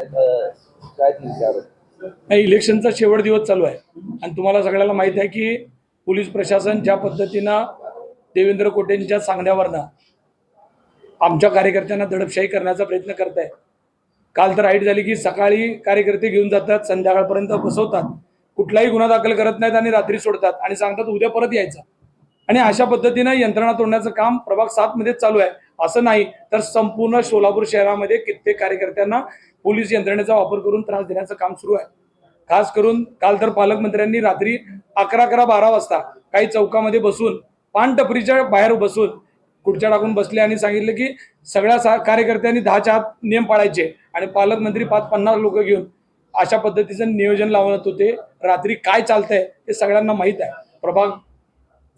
काय त्यावर? नाही, इलेक्शनचा शेवट दिवस चालू आहे आणि तुम्हाला सगळ्याला माहिती आहे की पोलीस प्रशासन ज्या पद्धतीनं देवेंद्र कोटेंच्या सांगण्यावरनं आमच्या कार्यकर्त्यांना दडपशाही करण्याचा प्रयत्न करत आहे. काल तर राईट झाली की सकाळी कार्यकर्ते घेऊन जातात, संध्याकाळपर्यंत बसवतात, कुठलाही गुन्हा दाखल करत नाहीत आणि रात्री सोडतात आणि सांगतात उद्या परत यायचं. आणि अशा पद्धतीनं यंत्रणा तोडण्याचं काम प्रभाग 7 मध्ये चालू आहे. असं नाही तर संपूर्ण सोलापूर शहरामध्ये कित्येक कार्यकर्त्यांना पोलीस यंत्रणेचा वापर करून त्रास देण्याचं काम सुरू आहे. खास करून काल तर पालकमंत्र्यांनी रात्री 11-12 वाजता काही चौकामध्ये बसून पानटपरीच्या बाहेर बसून खुर्च्या टाकून बसले आणि सांगितले की सगळ्या कार्यकर्त्यांनी 10च्या आत नियम पाळायचे आणि पालकमंत्री 5-50 लोक घेऊन अशा पद्धतीचं नियोजन लावत होते. रात्री काय चालतंय हे सगळ्यांना माहीत आहे. प्रभाग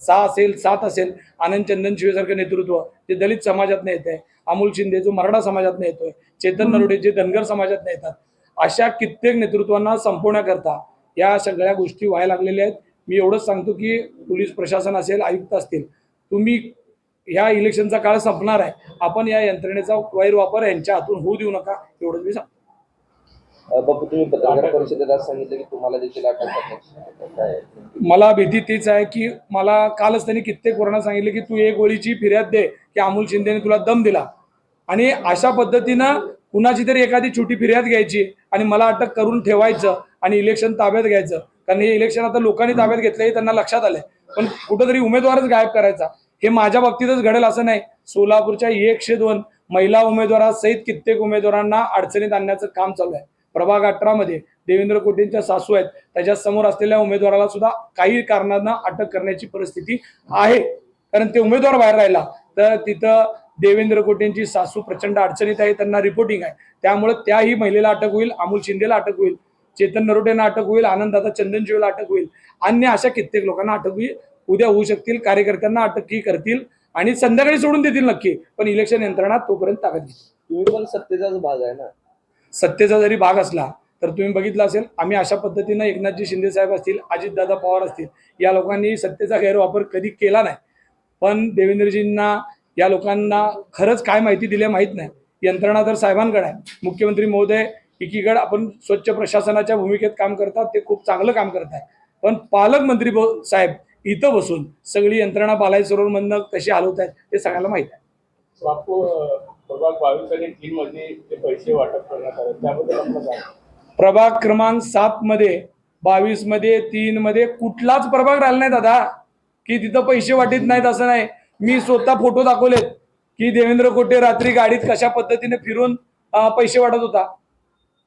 6 असेल, 7 असेल, आनंद चंदन शिवेसारखं नेतृत्व जे दलित समाजातनं येत आहे, अमोल शिंदे जो मराठा समाजातनं येतोय, चेतन नरोडे जे धनगर समाजातनं येतात, अशा कित्येक नेतृत्वांना संपवण्याकरता या सगळ्या गोष्टी व्हायला लागलेल्या आहेत. मी एवढंच सांगतो की पोलीस प्रशासन असेल, आयुक्त असतील, तुम्ही ह्या इलेक्शनचा काळ संपणार आहे, आपण या यंत्रणेचा गैरवापर यांच्या हातून होऊ देऊ नका, एवढंच मी सांगतो. बापू, तुम्ही पत्रकार परिषदेत आज सांगितलं की तुम्हाला देखील अटक करण्याची काय? मला भीती तीच आहे की मला कालच त्यांनी कित्येक वर्ण सांगितले की तू एक गोळीची फिर्याद दे की अमोल शिंदेने तुला दम दिला आणि अशा पद्धतीनं कुणाची तरी एखादी छोटी फिर्याद घ्यायची आणि मला अटक करून ठेवायचं आणि इलेक्शन ताब्यात घ्यायचं. कारण हे इलेक्शन आता लोकांनी ताब्यात घेतलं हे त्यांना लक्षात आलंय, पण कुठंतरी उमेदवारच गायब करायचा. हे माझ्या बाबतीतच घडेल असं नाही, सोलापूरच्या 102 महिला उमेदवारासहित कित्येक उमेदवारांना अडचणीत आणण्याचं काम चालू आहे. प्रभाग 18 मध्ये देवेंद्र कोटेंच्या सासू आहेत, त्याच्या समोर असलेल्या उमेदवाराला सुद्धा काही कारणांना अटक करण्याची परिस्थिती आहे. कारण ते उमेदवार बाहेर राहिला तर तिथं देवेंद्र कोटेंची सासू प्रचंड अडचणीत आहे, त्यांना रिपोर्टिंग आहे. त्यामुळे त्याही महिलेला अटक होईल, अमोल शिंदेला अटक होईल, चेतन नरोटेंना अटक होईल, आनंददादा चंदनजीवला अटक होईल, अन्य अशा कित्येक लोकांना अटक होईल, उद्या होऊ शकतील. कार्यकर्त्यांना अटकही करतील आणि संध्याकाळी सोडून देतील नक्की, पण इलेक्शन यंत्रणा तोपर्यंत ताकद घेईल. तुम्ही पण सत्तेचाच भाग आहे ना. सत्तेचा जरी भाग असला तर तुम्ही बघितलं असेल, आम्ही अशा पद्धतीनं एकनाथजी शिंदे साहेब असतील, अजितदादा पवार असतील, या लोकांनी सत्तेचा गैरवापर कधी केला नाही. पण देवेंद्रजींना या लोकांना खरंच काय माहिती दिली माहीत नाही. यंत्रणा तर साहेबांकडे आहे. मुख्यमंत्री महोदय एकीकडे आपण स्वच्छ प्रशासनाच्या भूमिकेत काम करतात, ते खूप चांगलं काम करत आहे, पण पालकमंत्री साहेब इथं बसून सगळी यंत्रणा बालाई सरोवरमधनं कशी हलवत आहेत हे सगळ्याला माहीत आहे. बापू, प्रभाग 22 आणि 3 मध्ये ते पैसे वाटप करण्यात आले त्याबद्दल आपलं काय? प्रभाग क्रमांक 7 मध्ये, 22 मध्ये, 3 मध्ये कुठलाच प्रभाग राहिला नाही दादा की तिथं पैसे वाटीत नाहीत. असं नाही, मी स्वतः फोटो दाखवलेत की देवेंद्र कोटे रात्री गाडीत कशा पद्धतीने फिरून पैसे वाटत होता.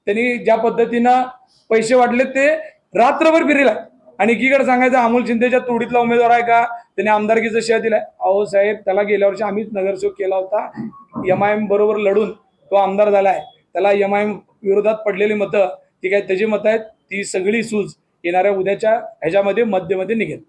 त्यांनी ज्या पद्धतीनं पैसे वाटले ते रात्रभर फिरेल आहे. आणि एकीकडे सांगायचं अमोल शिंदेच्या तोडीतला उमेदवार आहे का, त्याने आमदारकीचं शेअर दिलाय. अहो साहेब, त्याला गेल्या वर्षी आम्हीच नगरसेवक केला होता, MIM बरोबर लढून तो आमदार झालाय. त्याला MIM विरोधात पडलेली मतं ती काय त्याची मतं आहेत, ती सगळी सूज येणाऱ्या उद्याच्या ह्याच्यामध्ये मध्यमध्ये निघेल.